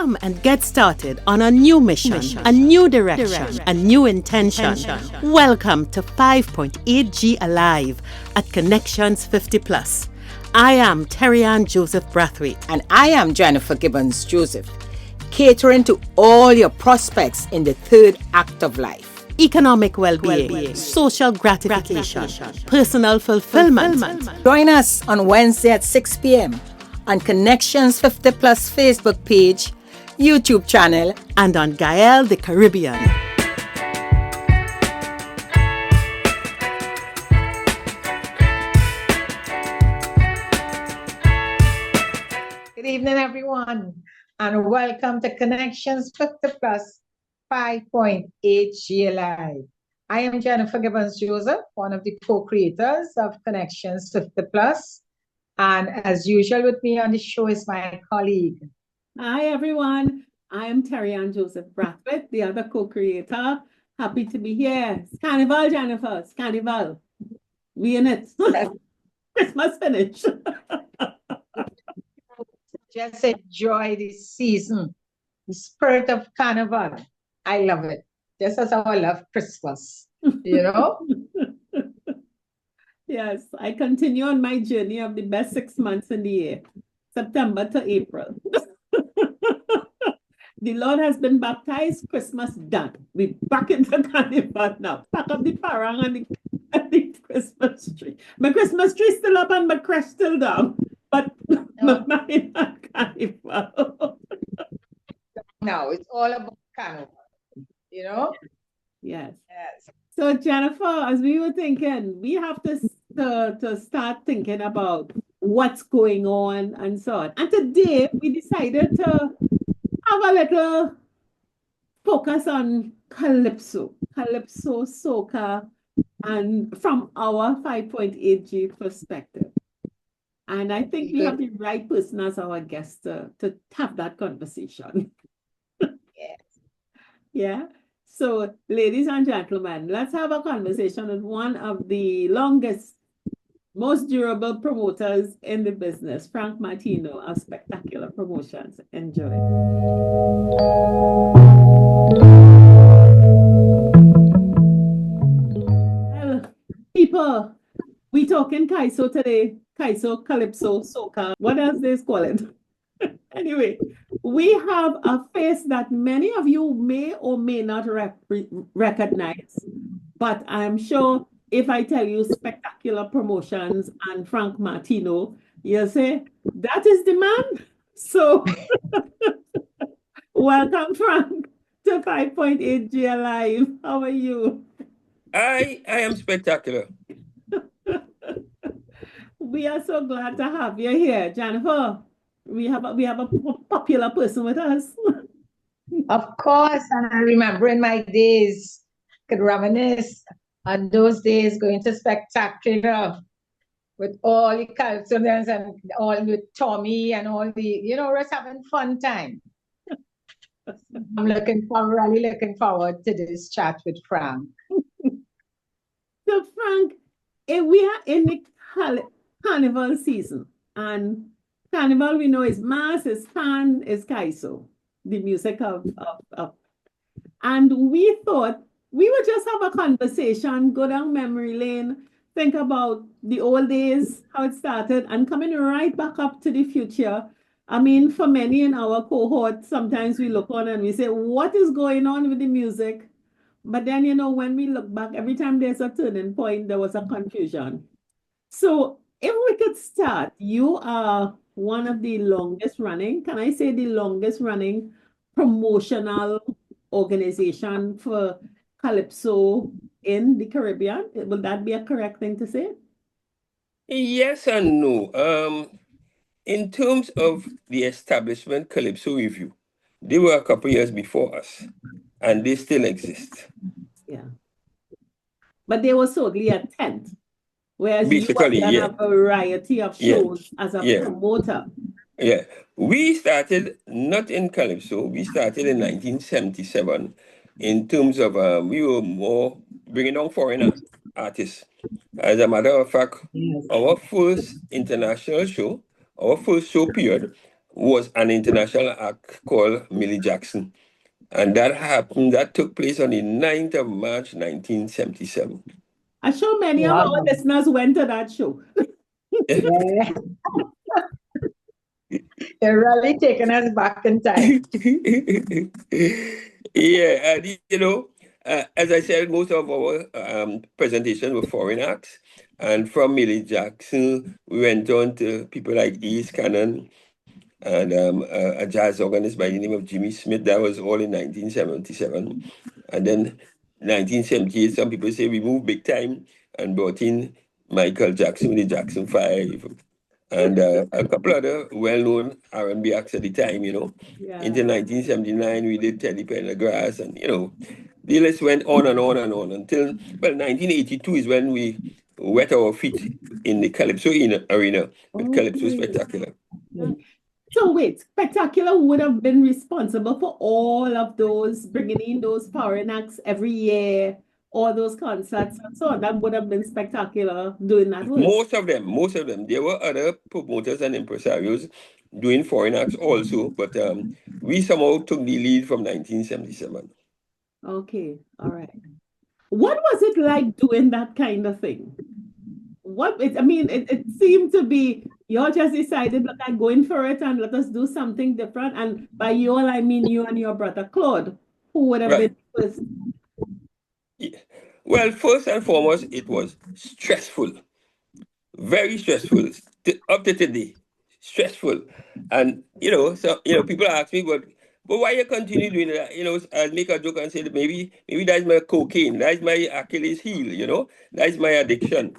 Come and get started on a new mission, a new direction, a new intention. Welcome to 5.8G Alive at Connections 50 Plus. I am Terri Jenn Joseph Brathwaite. And I am Jennifer Gibbons Joseph, catering to all your prospects in the third act of life. Economic well-being, social gratification, personal fulfillment. Join us on Wednesday at 6 p.m. on Connections 50 Plus Facebook page, YouTube channel, and on Gael the Caribbean. Good evening, everyone, and welcome to Connections 50 Plus 5.8G Alive. I am Jennifer Gibbons Joseph, one of the co-creators of Connections 50 Plus. And as usual, with me on the show is my colleague. Hi, everyone. I am Terri Jenn Joseph Brathwaite, the other co-creator. Happy to be here. It's Carnival, Jennifer. It's Carnival. We in it. Christmas finish. Just enjoy this season, the spirit of Carnival. I love it. Just as I love Christmas, you know? Yes, I continue on my journey of the best 6 months in the year, September to April. The Lord has been baptized, Christmas done. We're back into Carnival now. Pack up the parang and the Christmas tree. My Christmas tree still up and my crest still down. But mine not Carnival. Now it's all about Carnival, you know? Yes. Yes. So Jennifer, as we were thinking, we have to start thinking about what's going on and so on. And today we decided to have a little focus on calypso, soca, and from our 5.8G perspective. And I think we have the right person as our guest to have that conversation. Yes. Yeah. So, ladies and gentlemen, let's have a conversation with one of the longest, most durable promoters in the business, Frank Martineau of Spektakula Promotions. Enjoy. Well, people, we talking Kaiso today. Kaiso, calypso, soca, what else they call it? Anyway, we have a face that many of you may or may not recognize, but I'm sure if I tell you Spektakula Promotions and Frank Martineau, you'll say, that is the man. So, welcome, Frank, to 5.8G Alive. How are you? I am Spektakula. We are so glad to have you here, Jennifer. We have a popular person with us. Of course, and I remember in my days, could reminisce on those days going to Spektakula with all the cultures and all with Tommy and all the, you know, we're having fun time. I'm really looking forward to this chat with Frank. So Frank, we are in the Carnival season, and Carnival we know is mass, is fun, is Kaiso, the music of and we thought we would just have a conversation, go down memory lane, think about the old days, how it started, and coming right back up to the future. I mean, for many in our cohort, sometimes we look on and we say, what is going on with the music? But then, you know, when we look back, every time there's a turning point, there was a confusion. So if we could start, you are one of the longest running, can I say the longest running promotional organization for Calypso in the Caribbean? Will that be a correct thing to say? Yes and no. In terms of the establishment Calypso Review, they were a couple years before us, and they still exist. Yeah. But they were solely a tent, whereas Basically, you have a variety of shows as a promoter. Yeah. We started not in Calypso, we started in 1977 in terms of, we were more bringing on foreign artists. As a matter of fact, our first international show, our first show period was an international act called Millie Jackson. And that took place on the 9th of March, 1977. I'm sure many of Wow. our listeners went to that show. Yeah. They're really taking us back in time. Yeah, and as I said, most of our presentations were foreign acts. And from Millie Jackson, we went on to people like East Cannon and a jazz organist by the name of Jimmy Smith. That was all in 1977. And then 1978, some people say we moved big time and brought in Michael Jackson with the Jackson 5 and a couple other well-known R&B acts at the time, Yeah. Into 1979, we did Teddy Pendergrass, and, the list went on and on and on until, 1982 is when we wet our feet in the Calypso arena with Calypso Okay. Spektakula. So wait, Spektakula would have been responsible for all of those, bringing in those foreign acts every year, all those concerts and so on. That would have been Spektakula doing that work. Most of them. There were other promoters and impresarios doing foreign acts also, but we somehow took the lead from 1977. Okay, all right. What was it like doing that kind of thing? It seemed to be, you all just decided, look, I'm going for it and let us do something different. And by you all, I mean you and your brother Claude, who would have Right. been first. Yeah. Well, first and foremost, it was stressful, very stressful, up to today, stressful. And, people ask me, but why you continue doing that? I'll make a joke and say that maybe that's my cocaine, that's my Achilles heel, that's my addiction,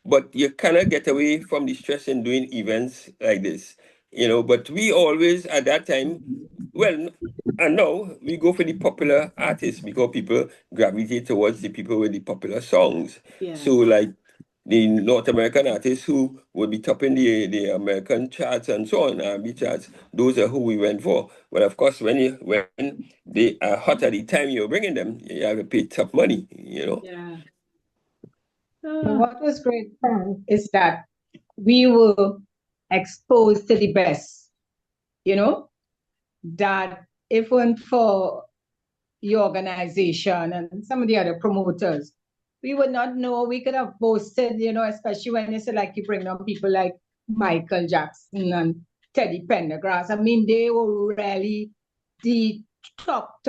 but you cannot get away from the stress in doing events like this, but we always, at that time, and now we go for the popular artists because people gravitate towards the people with the popular songs. Yeah. So, like the North American artists who would be topping the American charts and so on, R&B charts, those are who we went for. But of course, when they are hot at the time you're bringing them, you have to pay top money, Yeah. But what was great fun is that we were exposed to the best, that if it weren't for your organization and some of the other promoters, we would not know. We could have boasted, especially when you say like you bring on people like Michael Jackson and Teddy Pendergrass. I mean, they were really the top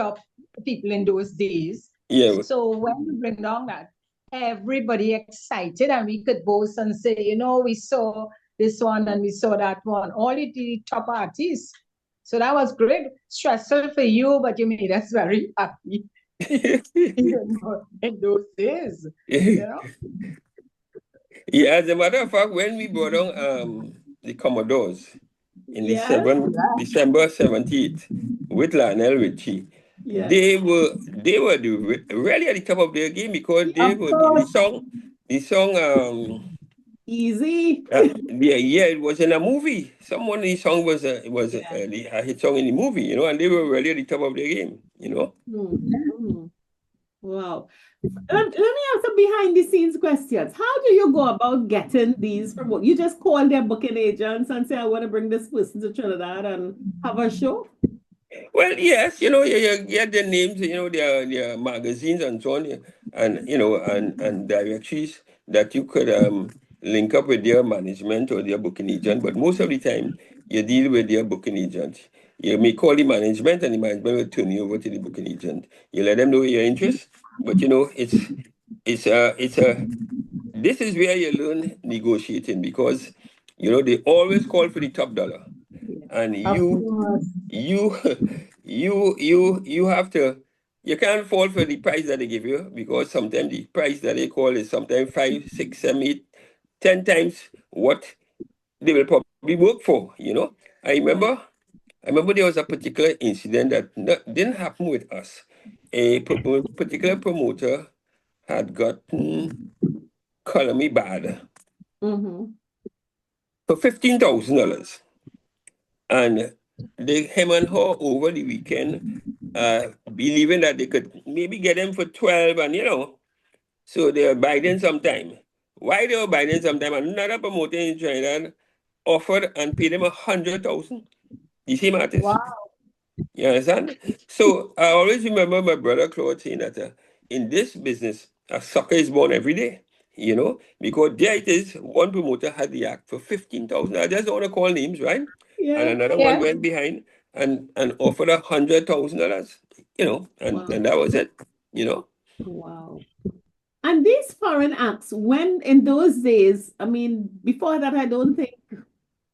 people in those days. Yeah. So when we bring down that, everybody excited and we could boast and say, we saw this one and we saw that one, all the top artists. So that was great. Stressful for you, but you made us very happy. In those days, Yeah, as a matter of fact, when we brought on the Commodores in Yes. December 17th with Lionel Richie, Yes. they were really at the top of their game because they Of were course. the song Easy. it was in a movie. The song was a hit song in the movie, and they were really at the top of their game, Wow. Let me ask some behind the scenes questions. How do you go about getting these from? You just call their booking agents and say, I want to bring this person to Trinidad and have a show? Well, yes, you get their names, their magazines and so on, and and directories that you could link up with their management or their booking agent. But most of the time, you deal with their booking agent. You may call the management, and the management will turn you over to the booking agent. You let them know your interest, but this is where you learn negotiating because they always call for the top dollar, and you have to, you can't fall for the price that they give you because sometimes the price that they call is sometimes 5, 6, 7, 8, 10 times what they will probably work for. I remember there was a particular incident that didn't happen with us. A particular promoter had gotten Color Me Bad Mm-hmm. for $15,000, and him and her over the weekend, believing that they could maybe get him for 12, and so they were biding some time. Why they were biding some time? Another promoter in Trinidad offered and paid him 100,000. The same artist. Wow. You understand? So I always remember my brother Claude saying that in this business, a sucker is born every day. Because there it is, one promoter had the act for 15,000. I just don't want to call names, right? And Yeah. another Yeah. one went behind and offered $100,000. And that was it. Wow. And these foreign acts, when in those days, I mean, before that, I don't think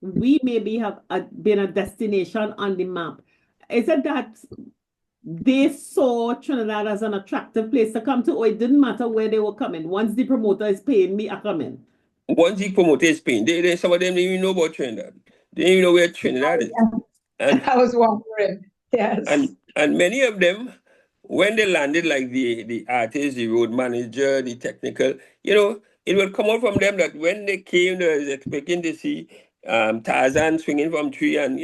we maybe have been a destination on the map. Is it that they saw Trinidad as an attractive place to come to, or it didn't matter where they were coming? Once the promoter is paying me, I come in. Once the promoter is paying, some of them didn't even know about Trinidad. They didn't even know where Trinidad is. And I was wondering. Yes. and many of them, when they landed, like the artist, the road manager, the technical, it will come out from them that when they came, they was expecting to see Tarzan swinging from tree, and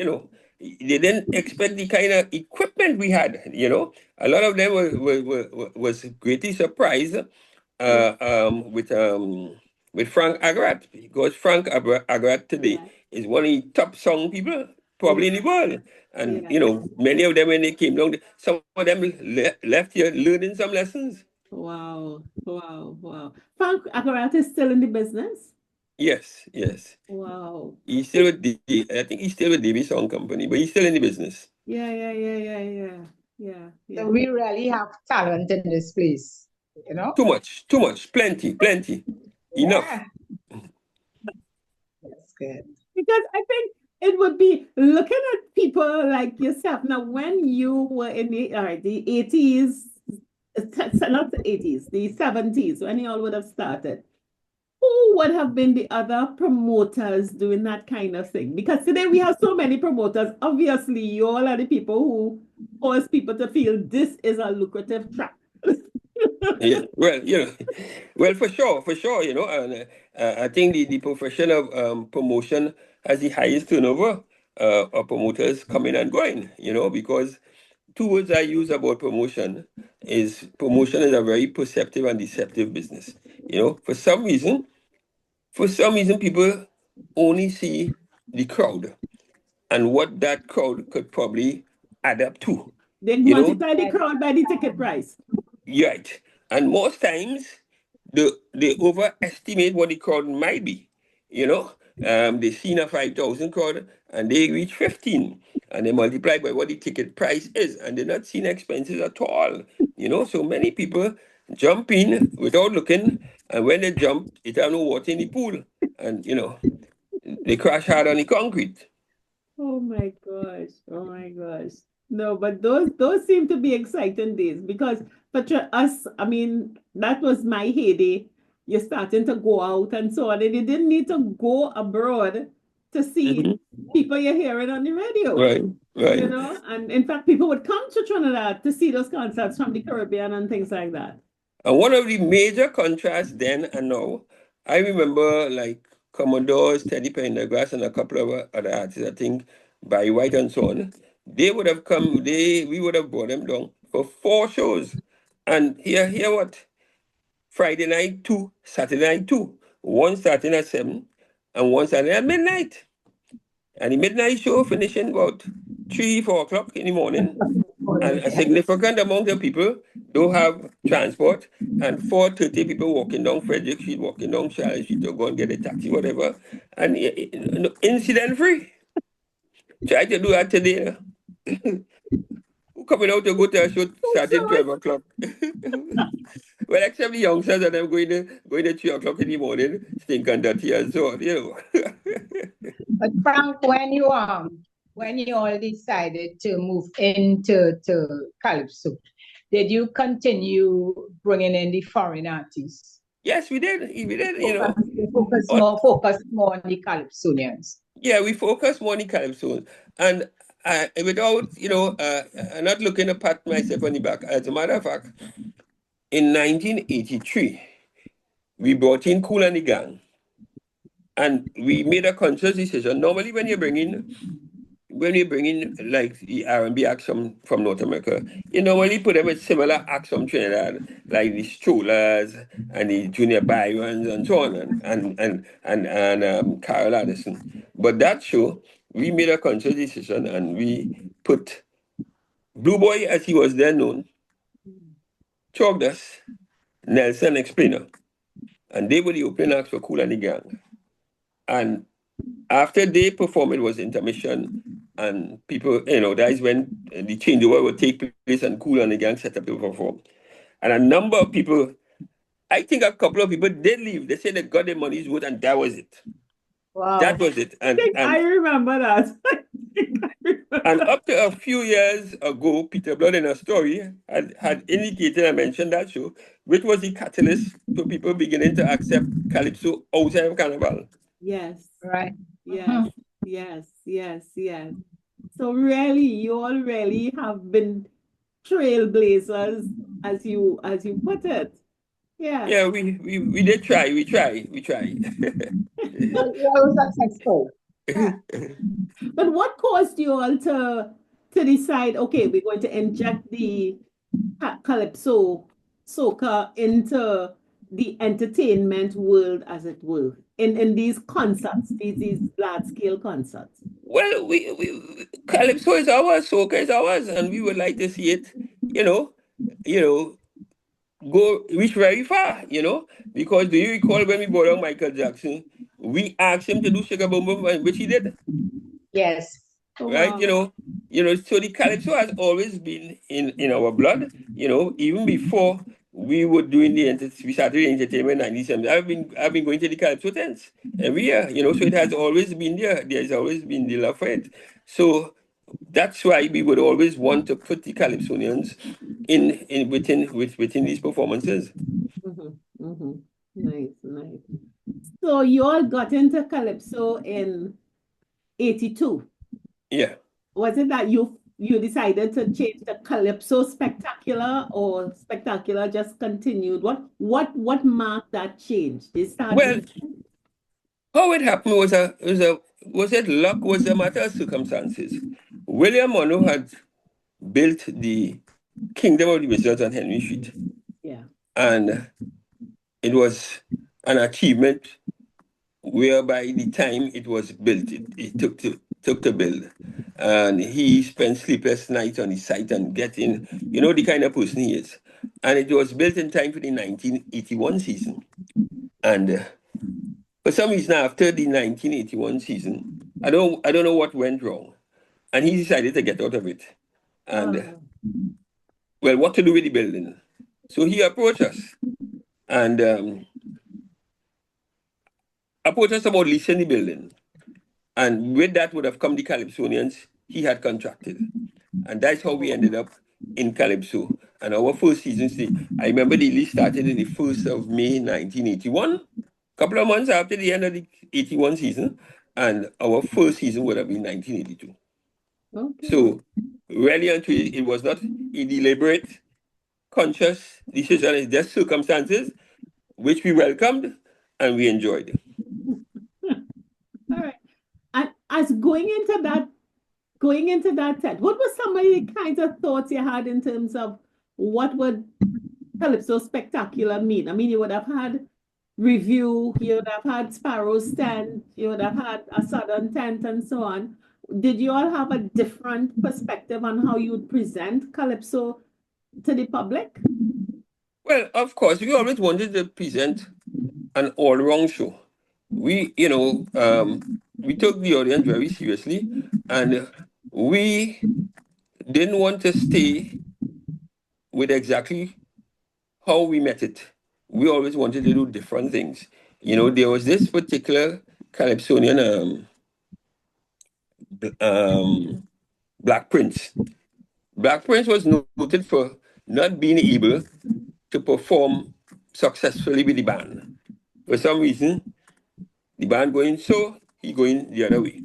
they didn't expect the kind of equipment we had. A lot of them was greatly surprised with Frank Agrat, because Frank Agrat today is one of the top song people probably in the world. And many of them, when they came down, some of them left here learning some lessons. Wow, wow, wow. Frank Agarat is still in the business? Yes, yes. Wow. He's still with I think he's still with DB Song Company, but he's still in the business. Yeah. So we really have talent in this place, Too much, plenty, enough. Yeah. That's good. Because I think it would be looking at people like yourself. Now, when you were in the 80s, not the 80s, the 70s, when you all would have started, who would have been the other promoters doing that kind of thing? Because today we have so many promoters. Obviously, you all are the people who cause people to feel this is a lucrative track. Yeah, well, for sure, and I think the profession of promotion has the highest turnover of promoters coming and going, because two words I use about promotion is a very perceptive and deceptive business. For some reason, people only see the crowd and what that crowd could probably add up to. They multiply the crowd by the ticket price. Right. And most times they overestimate what the crowd might be. They seen a 5,000 crowd and they reach 15 and they multiply by what the ticket price is, and they're not seeing expenses at all. So many people jump in without looking, and when they jump, it have no water in the pool. And they crash hard on the concrete. Oh my gosh. Oh my gosh. No, but those seem to be exciting days because for us, I mean, that was my heyday. You're starting to go out and so on, and you didn't need to go abroad to see people you're hearing on the radio. Right. And in fact, people would come to Trinidad to see those concerts from the Caribbean and things like that. And one of the major contrasts then and now, I remember like Commodores, Teddy Pendergrass, and a couple of other artists, I think Barry White and so on. They would have come, we would have brought them down for 4 shows. And here what? Friday night 2, Saturday night 2. One starting at 7 and one starting at midnight. And the midnight show finishing about 3, 4 o'clock in the morning. And a significant amount of people don't have transport, and 4:30 people walking down Frederick Street, walking down Charlotte Street to go and get a taxi, whatever, and incident free. Try to do that today. Who coming out to go to a show starting 12 o'clock? Well, except the youngsters that are going to 3 o'clock in the morning, stink and dirty and so on, But Frank, when you all decided to move into Calypso, did you continue bringing in the foreign artists? Yes, we did. Focus more on the Calypsonians. Yeah, we focus more on the Calypso. And without, not looking to pat myself on the back, as a matter of fact, in 1983, we brought in Kool and the Gang. And we made a conscious decision. Normally, when you bring in like the R&B acts from North America, you normally put them with similar acts from Trinidad, like the Strollers and the Junior Byrons and so on, and Carol Addison. But that show, we made a conscious decision and we put Blue Boy, as he was then known, Chogdas, Nelson Explainer, and they were the opening acts for Kool and the Gang. And after they performed, it was intermission, and people, that is when the changeover would take place and Kool and the Gang set up to perform. And a number of people, I think a couple of people did leave. They said they got their money's worth, and that was it. Wow. That was it. I think I remember that. And up to a few years ago, Peter Blood in a story had indicated, I mentioned that show, which was the catalyst to people beginning to accept Calypso outside of Carnival. Yes. Right. Yes. Yes. So really, you all really have been trailblazers, as you put it. Yeah. Yeah, we did try. We try. Well, was successful. But what caused you all to decide, okay, we're going to inject the Calypso soca into the entertainment world, as it were, in these concerts, these large-scale concerts? Well, we Calypso is ours, soca is ours, and we would like to see it, go reach very far, because do you recall when we brought on Michael Jackson, we asked him to do Sugar Boom Boom, which he did. Yes. Right? Wow. So the Calypso has always been in our blood, even before we were doing we started the entertainment in 1997. I've been going to the Calypso tents every year, so it has always been there. There's always been the love for it. So that's why we would always want to put the Calypsonians within these performances. Nice. So you all got into Calypso in 82. Yeah. Was it that you decided to change the Calypso Spektakula, or Spektakula just continued? What marked that change? Well, how it happened was it luck? Was a matter of circumstances. William Monroe had built the Kingdom of the Wizards on Henry Street. Yeah. And it was an achievement whereby the time it was built, it took to build. And he spent sleepless nights on the site and getting, the kind of person he is. And it was built in time for the 1981 season. And for some reason, after the 1981 season, I don't know what went wrong. And he decided to get out of it. And, well, what to do with the building? So he approached us. And approached us about leasing the building. And with that would have come the Calypsonians he had contracted. And that's how we ended up in Calypso. And our first season, I remember the lease started in the 1st of May, 1981, a couple of months after the end of the 81 season. And our first season would have been 1982. Okay. So really, it was not a deliberate, conscious decision. It's just circumstances, which we welcomed and we enjoyed. All right. And as going into that set, what were some of the kinds of thoughts you had in terms of what would Calypso Spektakula mean? I mean, you would have had Review, you would have had Sparrow's Tent, you would have had a Southern Tent, and so on. Did you all have a different perspective on how you would present Calypso to the public? Well, of course, we always wanted to present an all-round show. We took the audience very seriously, and we didn't want to stay with exactly how we met it. We always wanted to do different things. There was this particular Calypsonian Black Prince. Black Prince was noted for not being able to perform successfully with the band. For some reason, the band going so, he going the other way.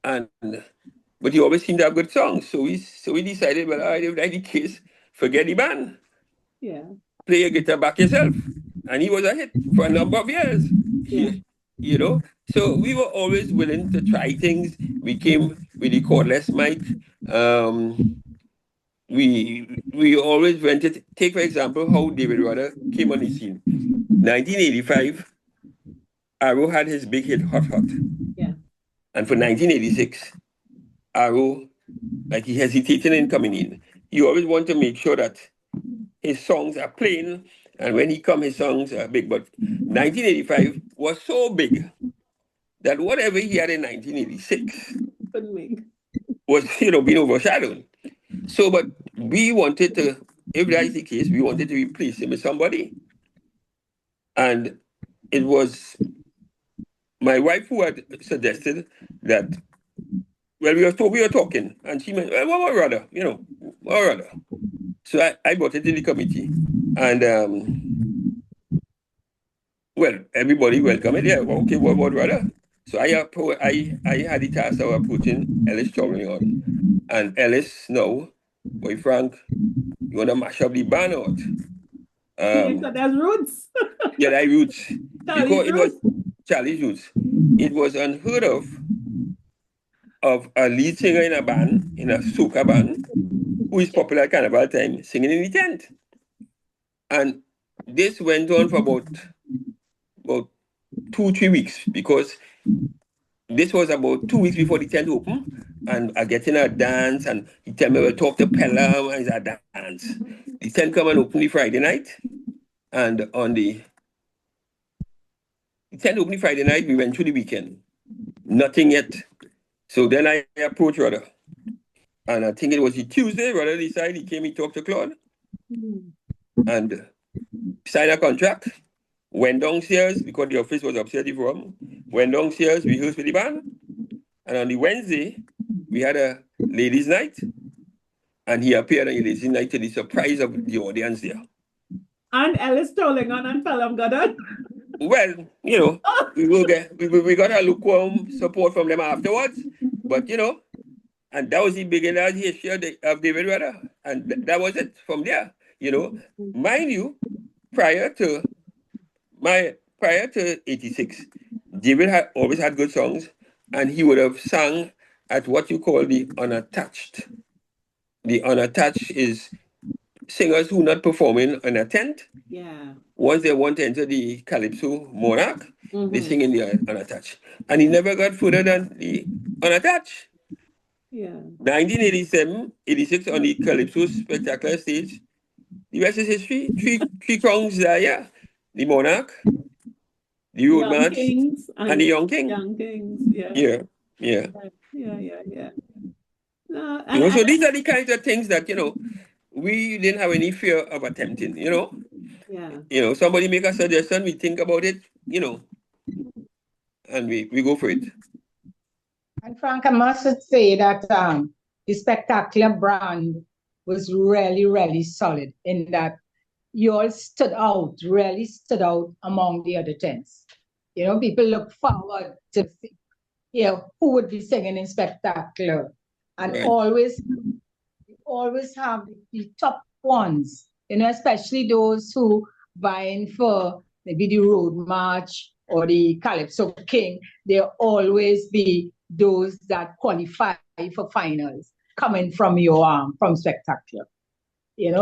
But he always seemed to have good songs. So we decided, well, all right, if that's the case, forget the band. Yeah. Play your guitar back yourself. And he was a hit for a number of years. Yeah. So we were always willing to try things. We came with the cordless mic. We always rented. Take, for example, how David Rudder came on the scene. 1985, Arrow had his big hit, Hot Hot. Yeah. And for 1986, Arrow, like he hesitated in coming in. He always want to make sure that his songs are plain, and when he come, his songs are big. But 1985 was so big that whatever he had in 1986 was, being overshadowed. So, but we wanted to, if that is the case, we wanted to replace him with somebody. And it was my wife who had suggested that, well, we were talking, and she went, well, what rather, what rather. So I brought it to the committee, and well, everybody welcome it. Yeah, well, okay, what rather? So I had the task of approaching Ellis Chorley, and Ellis, no, boy Frank, you want to mash up the band or what? So there's roots. Yeah, that roots. Because it was Roots. Charlie's roots. It was unheard of a lead singer in a band, in a soca band, who is popular at Carnival time, singing in the tent. And this went on for about 2-3 weeks, because this was about 2 weeks before the tent opened, and I get in a dance, and he tell me, well, talk to Pelham, and it's a dance. The tent come and open the Friday night, and on the tent open the Friday night, we went through the weekend. Nothing yet. So then I approached Rudder, and I think it was the Tuesday, Rudder decided, he came, he talked to Claude, and signed a contract, went downstairs, because the office was upstairs from, went downstairs, rehearsed with the band, and on the Wednesday, we had a ladies' night, and he appeared on the ladies' night to the surprise of the audience there. And Ellis Tolling on and Pelham got on. Well, we got a lukewarm support from them afterwards, but and that was the beginning of the history of David Rudder, and that was it from there. Mind you, prior to 86, David had always had good songs, and he would have sung at what you call the unattached. The unattached is singers who not performing in a tent. Yeah. Once they want to enter the Calypso Monarch, they sing in the unattached. And he never got further than the unattached. Yeah. 1987, 86 on the Calypso Spektakula stage, the rest is history. Three songs there, yeah. The Monarch, the Road Young March, Kings and the Young King. Young Kings, yeah. Yeah. No, so these are the kinds of things that, we didn't have any fear of attempting, Yeah. Somebody make a suggestion, we think about it, and we go for it. And Frank, I must say that the Spektakula brand was really, really solid in that you all really stood out among the other tents. People look forward to who would be singing in Spektakula, and Right. always have the top ones, especially those who vying for maybe the Road March or the Calypso King. There always be those that qualify for finals coming from from Spektakula.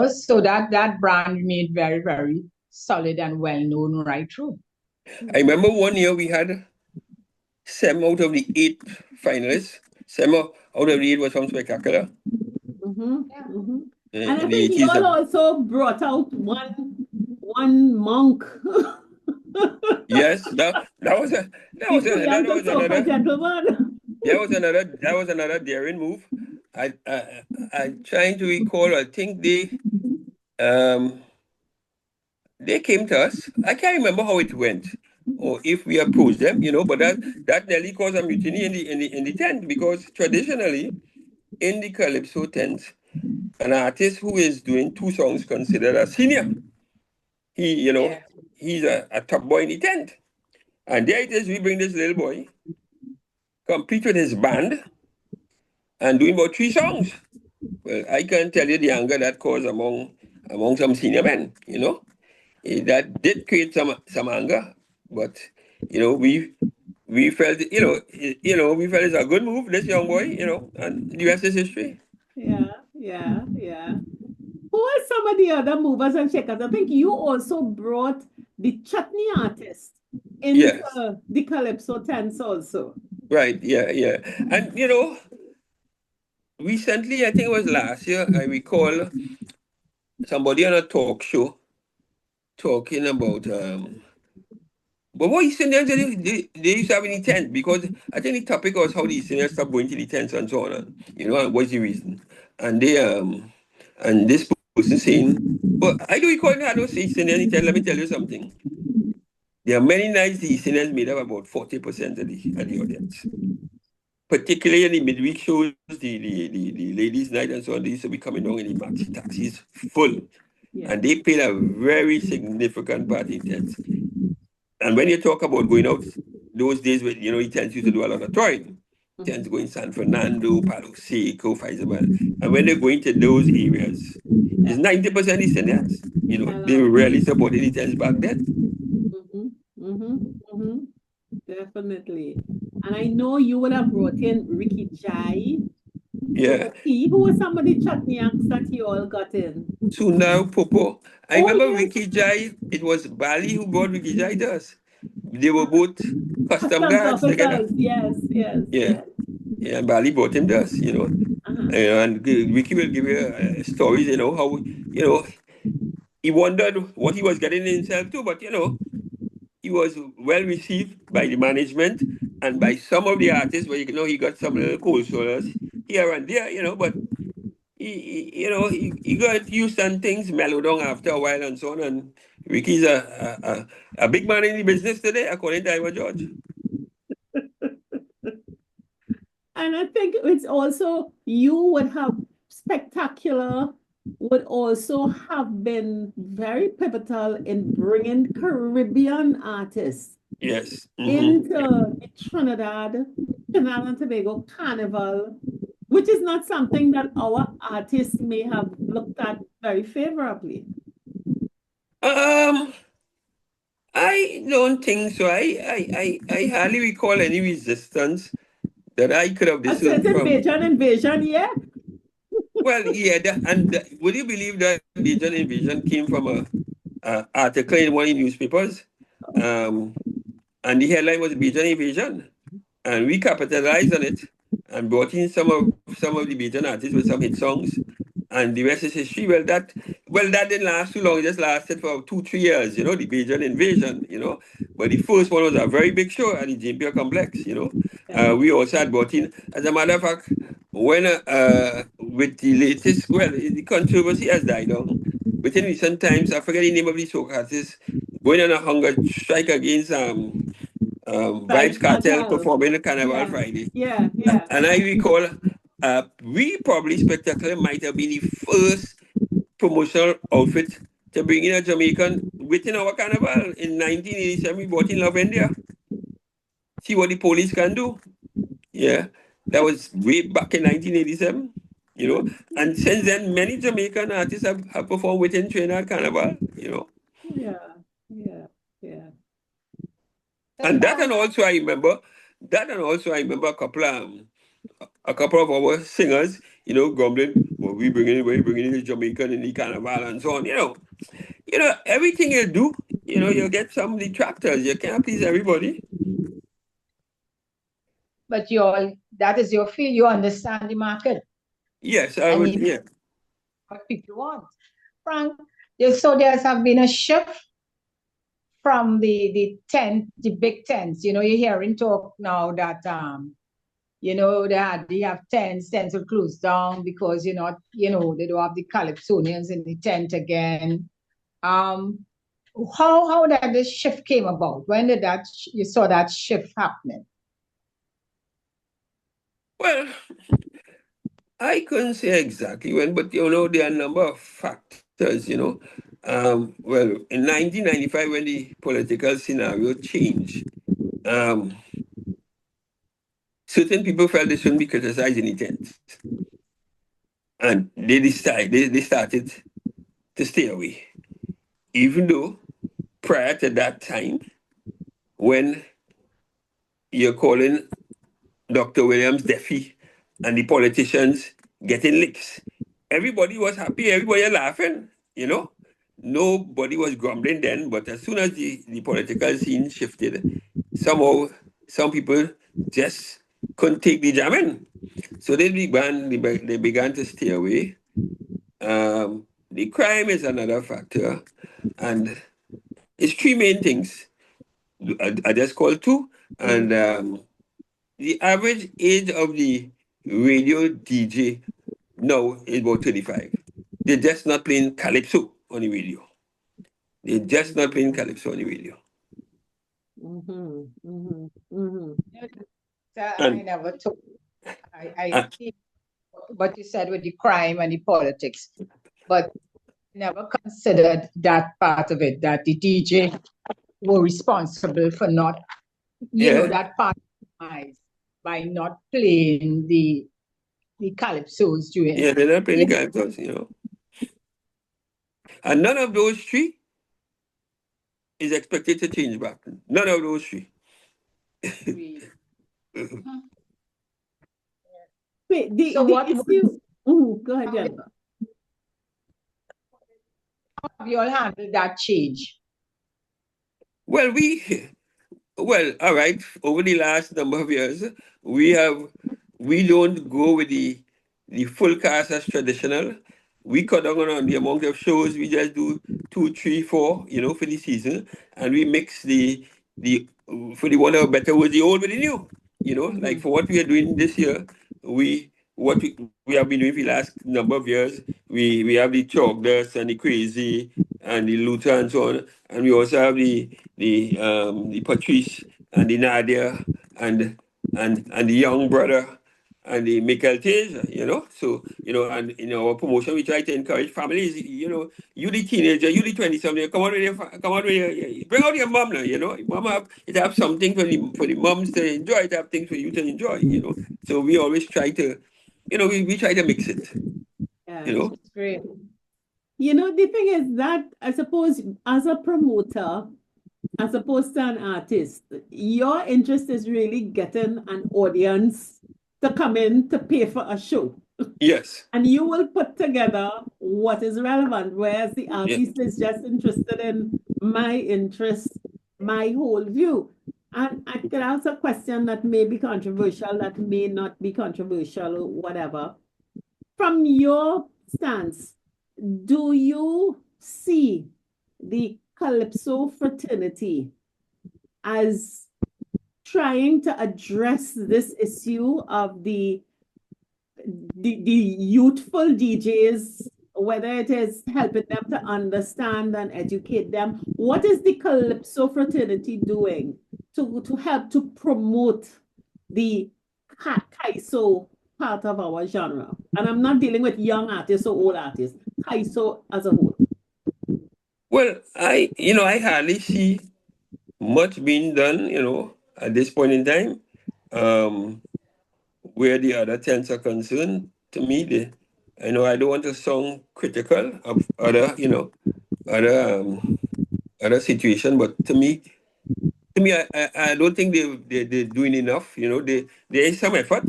So that brand remained very, very solid and well known right through. I remember one year we had 7 out of the 8 finalists. 7 out of the 8 was from Spektakula. And I think you all also brought out one monk. Yes, that was another gentleman. That was another daring move. I'm trying to recall. I think they came to us. I can't remember how it went, or if we approached them, but that nearly caused a mutiny in the tent, because traditionally in the Calypso tent, an artist who is doing 2 songs considered a senior. He's a top boy in the tent. And there it is, we bring this little boy, compete with his band, and doing about 3 songs. Well, I can't tell you the anger that caused among some senior men, That did create some anger, but we felt we felt it's a good move, this young boy, and the rest is history. Yeah. Who are some of the other movers and shakers? I think you also brought the chutney artist into the Calypso tents also. Right, yeah. And recently, I think it was last year, I recall somebody on a talk show talking about but what East Indians they used to have any tent because I think the topic was how the East Indians stopped going to the tents and so on, and what's the reason? And they and this person saying, but I do recall I don't say East Indian tent. Let me tell you something. There are many nights the East Indians made up about 40% of the audience. Particularly in the midweek shows, the ladies' night and so on, they used to be coming down in the maxi taxis full. Yeah. And they played a very significant part in tents. And when you talk about going out those days when he tends used to do a lot of touring. Tends to go in San Fernando, Palo Seco, Faisal. And when they're going to those areas, it's 90% East Indians. They really supported the tents back then. Definitely. And I know you would have brought in Ricky Jai. Yeah. Who was some of the chutney acts that you all got in? Sundar Popo. I remember yes. Ricky Jai. It was Bali who brought Ricky Jai to us. They were both custom guards together. Yes. Yeah, and Bali brought him to us, and Ricky will give you stories, how, he wondered what he was getting himself to, but, he was well received by the management and by some of the artists, where, he got some little cold shoulders here and there, but he got used and things mellowed down after a while and so on. And Ricky's a big man in the business today, according to Iowa George. And I think it's also, you would have Spektakula would also have been very pivotal in bringing Caribbean artists Yes. into Trinidad and Tobago Carnival, which is not something that our artists may have looked at very favorably. I don't think so. I hardly recall any resistance that I could have discerned from. Invasion, yeah. Well, yeah, would you believe that Bajan invasion came from a article in one of the newspapers, and the headline was Bajan invasion, and we capitalized on it and brought in some of the Bajan artists with some hit songs, and the rest is history. Well, that didn't last too long. It just lasted for 2-3 years, the Bajan invasion, But the first one was a very big show at the Jimpia complex, We also had brought in, as a matter of fact, when with the latest, the controversy has died down. Within recent times, I forget the name of the soca artists, going on a hunger strike against Vibes Cartel performing the Carnival Friday. Yeah. And I recall, we probably Spektakula might have been the first promotional outfit to bring in a Jamaican within our Carnival. In 1987, we brought in Love India. See what the police can do. Yeah, that was way back in 1987, And since then, many Jamaican artists have performed within Trinidad Carnival, Yeah. And also I remember a couple of our singers, grumbling, well, we bringing in the Jamaican in the Carnival and so on, everything you do, you get some detractors. You can't please everybody. But that is your field. You understand the market. Yes, I would. Yeah. What people want. Frank, so there's have been a shift from the big tents. You're hearing talk now that they have tents will close down because they don't have the Calypsonians in the tent again. How that this shift came about? When did you saw that shift happening? Well, I couldn't say exactly when, but there are a number of factors, Well, in 1995, when the political scenario changed, certain people felt they shouldn't be criticized in the tents. And they started to stay away. Even though prior to that time, when you're calling Dr. Williams Deafy and the politicians getting licks, everybody was happy, everybody was laughing, Nobody was grumbling then, but as soon as the political scene shifted, somehow some people just couldn't take the jamming. So they began to stay away. The crime is another factor. And it's three main things. I just called two. And the average age of the radio DJ now is about 35. They're just not playing calypso on the radio. They're just not playing calypso on the radio. I never took. I see what you said with the crime and the politics, but never considered that part of it, that the DJ were responsible for not, that part by not playing the calypsos during. Yeah, they're not playing the calypsos, And none of those three is expected to change back. None of those three. Wait, So what issue... go ahead, Jennifer. How have you all handled that change? Well, all right. Over the last number of years, we don't go with the full cast as traditional. We cut down on the amount of shows. We just do 2, 3, 4, for the season, and we mix the for the one of better was the old with the new. Like for what we are doing this year, we have been doing for the last number of years. We have the Chalk Dust and the Crazy and the Luther and so on, and we also have the Patrice and the Nadia and the young brother and the Michael Taser, So, and in our promotion, we try to encourage families, you the teenager, you the 20-something, come on with your, bring out your mom now, Mom have something for the moms to enjoy, it have things for you to enjoy, So we always try to, we try to mix it, Yeah. It's great. The thing is that I suppose as a promoter, as opposed to an artist, your interest is really getting an audience to come in to pay for a show. Yes. And you will put together what is relevant, whereas the artist is just interested in my interest, my whole view. And I could ask a question that may be controversial, that may not be controversial, or whatever. From your stance, do you see the Calypso fraternity as trying to address this issue of the youthful DJs, whether it is helping them to understand and educate them? What is the Calypso fraternity doing to help to promote the Kaiso part of our genre? And I'm not dealing with young artists or old artists, Kaiso as a whole. Well, I hardly see much being done, at this point in time. Where the other tents are concerned, to me, I don't want to sound critical of other situation, but to me, I don't think they're doing enough. There is some effort.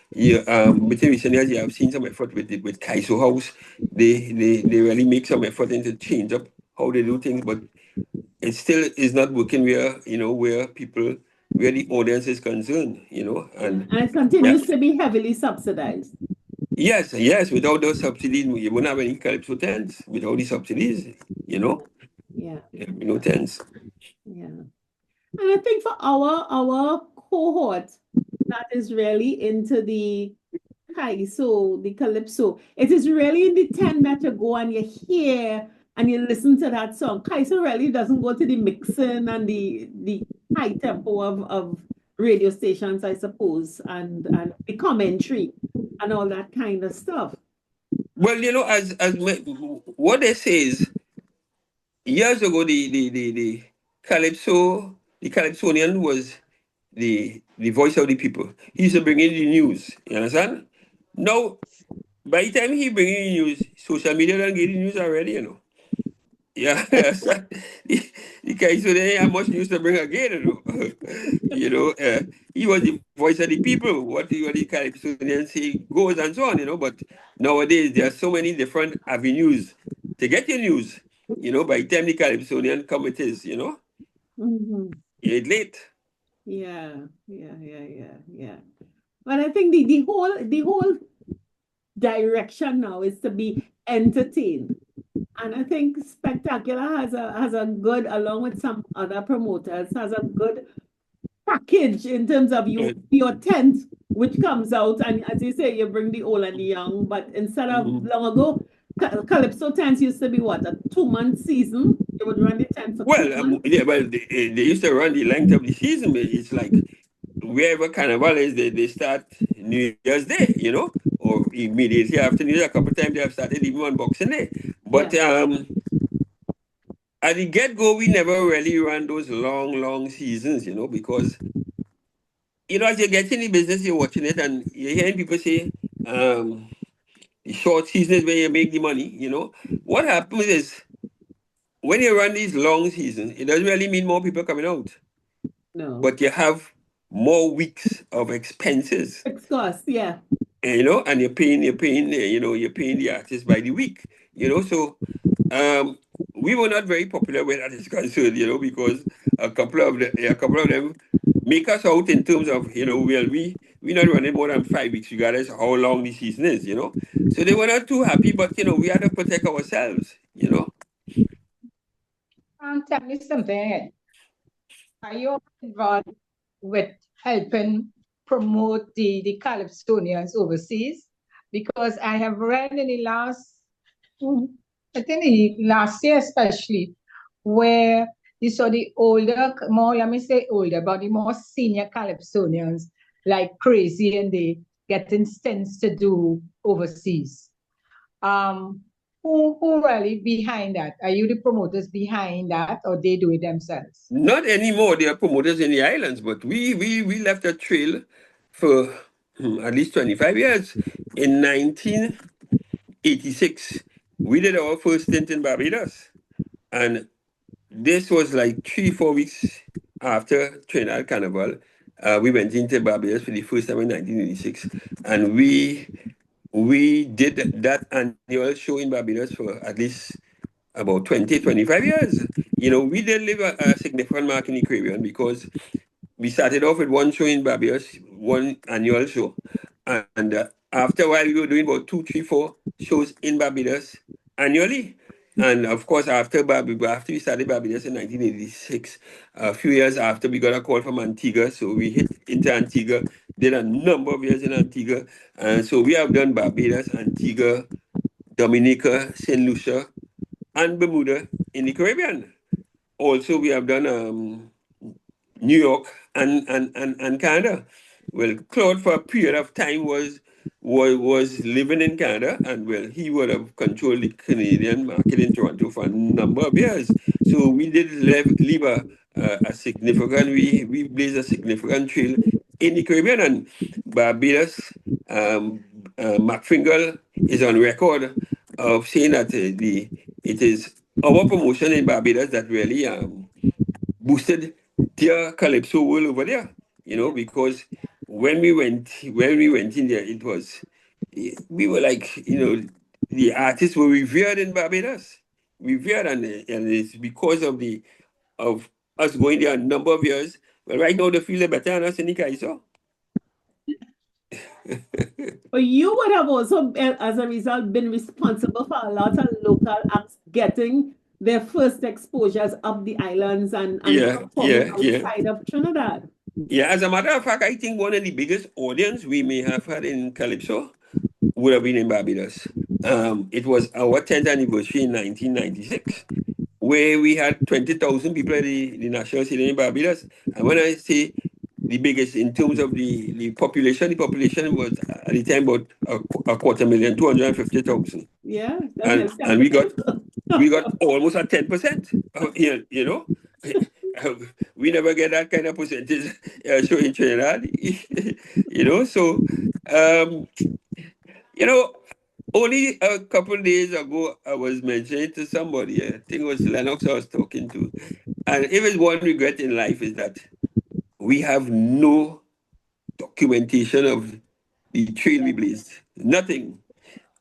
Between recent years, you have seen some effort with Kaiso House. They really make some effort into change up how they do things, but it still is not working where the audience is concerned, and it continues to be heavily subsidized. Yes, without those subsidies, you wouldn't have any Calypso tents. Without the subsidies, Yeah. No tents. Yeah. And I think for our cohort that is really into the Kaiso, the Calypso, it is really in the tent that you go and you hear and you listen to that song. Kaiso really doesn't go to the mixing and the high tempo of radio stations, I suppose, and the commentary and all that kind of stuff. Well, as what they say is, years ago, the Calypso, the Calypsonian was the voice of the people. He used to bring in the news. You understand? Now, by the time he bring in the news, social media don't get the news already, Yeah, the guy so they have much news to bring again, he was the voice of the people. What the Calypsonians say goes and so on, But nowadays there are so many different avenues to get your news. By the time the Calypsonian come, it is, Mm-hmm. it's late. Yeah. But I think the whole direction now is to be entertained. And I think Spektakula has a good, along with some other promoters, has a good package in terms of your tent, which comes out, and as you say, you bring the old and the young. But instead of long ago, Calypso tents used to be what, a 2-month season? You would run the tent for 2 months. They used to run the length of the season, but it's like wherever Carnival is, they start New Year's Day, or immediately after New Year. A couple of times they have started even on Boxing Day. But at the get-go, we never really ran those long seasons, because, as you get in the business, you're watching it and you're hearing people say, the short season is where you make the money, What happens is, when you run these long seasons, it doesn't really mean more people coming out. No. But you have more weeks of expenses. Fixed costs, yeah. And you're paying the artist by the week, So we were not very popular where that is concerned, because a couple of them make us out in terms of, we're not running more than 5 weeks, regardless of how long the season is, So they were not too happy, but we had to protect ourselves, Tell me something. Are you involved with helping promote the Calypsonians overseas? Because I have read in the I think the last year especially, where you saw the older, let me say older, but the more senior Calypsonians, like crazy, and they getting stints to do overseas. Who really behind that? Are you the promoters behind that, or they do it themselves? Not anymore. They are promoters in the islands, but we left a trail for at least 25 years. In 1986, we did our first stint in Barbados. And this was like 3-4 weeks after Trinidad Carnival. We went into Barbados for the first time in 1986. And we did that annual show in Barbados for at least about 20-25 years. We did leave a significant mark in the Caribbean because we started off with one show in Barbados, one annual show. And after a while, we were doing about 2, 3, 4 shows in Barbados annually. And of course, after we started Barbados in 1986, a few years after, we got a call from Antigua. So we hit into Antigua, did a number of years in Antigua. And so we have done Barbados, Antigua, Dominica, St. Lucia, and Bermuda in the Caribbean. Also, we have done New York and Canada. Well, Claude for a period of time was living in Canada, and well, he would have controlled the Canadian market in Toronto for a number of years. So we did leave a significant, we blazed a significant trail in the Caribbean, and Barbados. Mark Fingal is on record of saying that it is our promotion in Barbados that really boosted their Calypso world over there, because when we went in there, we were like, the artists were revered in Barbados, and it's because of us going there a number of years. Well, right now they feel they're better than us in the Kaiso. But you would have also, as a result, been responsible for a lot of local acts getting their first exposures up the islands and performing outside of Trinidad. Yeah, as a matter of fact, I think one of the biggest audience we may have had in Calypso would have been in Barbados. It was our 10th anniversary in 1996, where we had 20,000 people at the National Stadium in Barbados. And when I say the biggest in terms of the population was at the time about a 250,000. 250,000. Yeah, and we got almost a 10%. We never get that kind of percentage show in Trinidad. So only a couple of days ago I was mentioning to somebody, I think it was Lennox I was talking to, and if it's one regret in life is that we have no documentation of the trail we blazed. Nothing.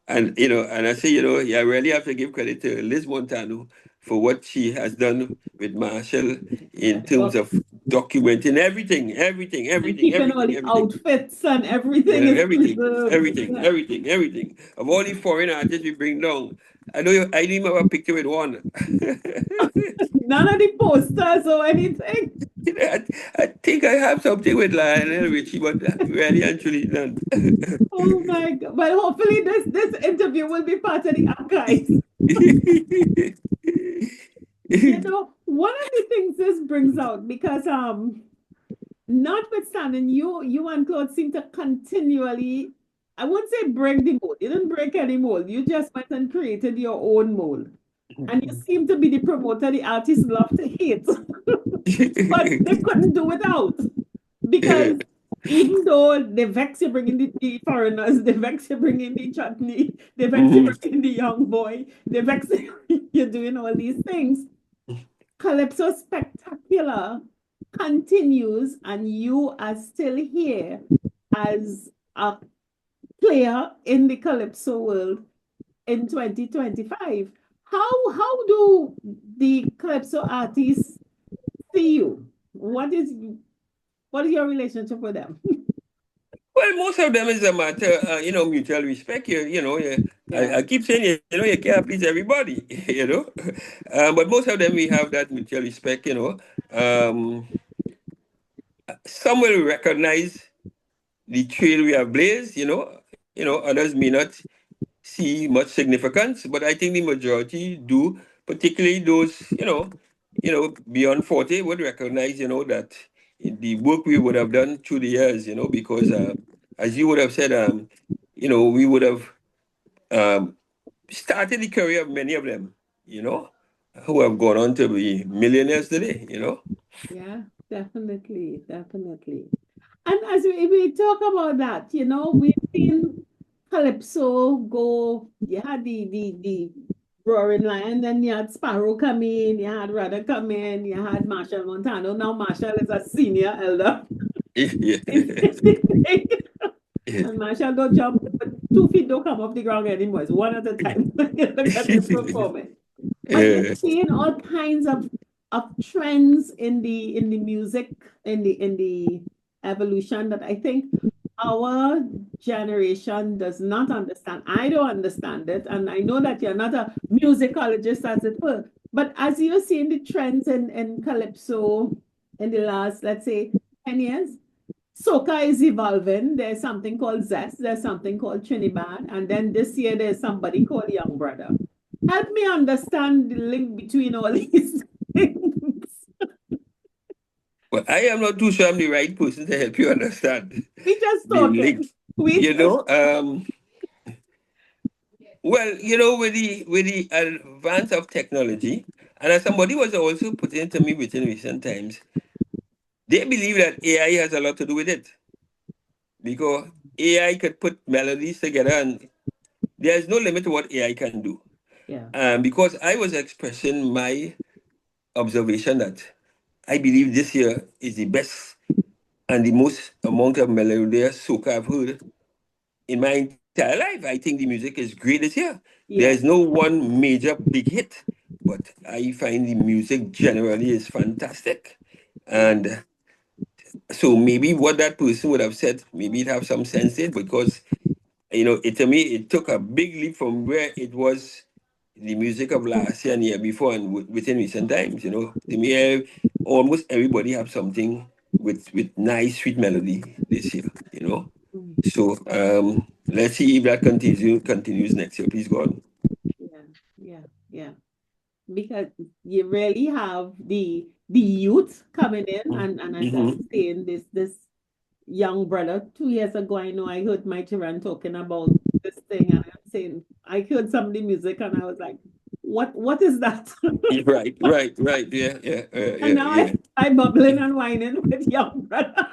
And I say, I really have to give credit to Liz Montano for what she has done with Marshall in terms of documenting everything. And keeping all the outfits and everything Yeah, is preserved. Yeah. everything. Of all the foreign artists we bring down, I know I didn't have a picture with one. None of the posters or anything. I think I have something with Lionel Richie, but really and truly none. Oh my God. But hopefully this interview will be part of the archives. You know, one of the things this brings out, because notwithstanding you and Claude seem to continually, I wouldn't say break the mold. You didn't break any mold. You just went and created your own mold. And you seem to be the promoter the artists love to hate. But they couldn't do without. Because even though they vex you bringing the foreigners, they vex you bringing the chutney, they vex you bringing the young boy, they vex you doing all these things. Calypso Spektakula continues, and you are still here as a player in the Calypso world in 2025. How do the Calypso artists see you? What is your relationship with them? Well, most of them is a matter, mutual respect. I keep saying, you can't please everybody, but most of them we have that mutual respect. Some will recognize the trail we have blazed. Others may not see much significance, but I think the majority do, particularly those, beyond 40 would recognize, that the work we would have done through the years, because as you would have said, we would have started the career of many of them, who have gone on to be millionaires today, Yeah, definitely. And as we talk about that, we've seen Calypso go, you had the Roaring Lion, then you had Sparrow come in, you had Rudder come in, you had Marshall Montano. Now Marshall is a senior elder. Yeah. And Marshall don't jump, but 2 feet don't come off the ground anymore. It's one at a time. Look at him performing. But you're seeing all kinds of trends in the music, in the evolution that I think our generation does not understand. I don't understand it, and I know that you're not a musicologist, as it were. But as you're seeing the trends in Calypso in the last, let's say, 10 years, soca is evolving. There's something called Zest, there's something called Trinidad, and then this year there's somebody called Young Brother. Help me understand the link between all these things. Well, I am not too sure I'm the right person to help you understand. We just talking. Well, with the advance of technology, and as somebody was also putting to me within recent times, they believe that AI has a lot to do with it. Because AI could put melodies together and there's no limit to what AI can do. Yeah. Because I was expressing my observation that I believe this year is the best and the most amount of melodious soca I've heard in my entire life. I think the music is great this year. Yeah. There's no one major big hit, but I find the music generally is fantastic. And so maybe what that person would have said, maybe it have some sense in it, because to me it took a big leap from where it was the music of last year and year before and within recent times. To me, almost everybody have something with nice sweet melody this year. So let's see if that continues next year. Please, God. Yeah. Because you really have the youth coming in, and as I'm saying, this young brother 2 years ago, I know I heard my Tiran talking about this thing, and I'm saying I heard some of the music and I was like, what is that? Right. Yeah. And now I'm bubbling and whining with young brother.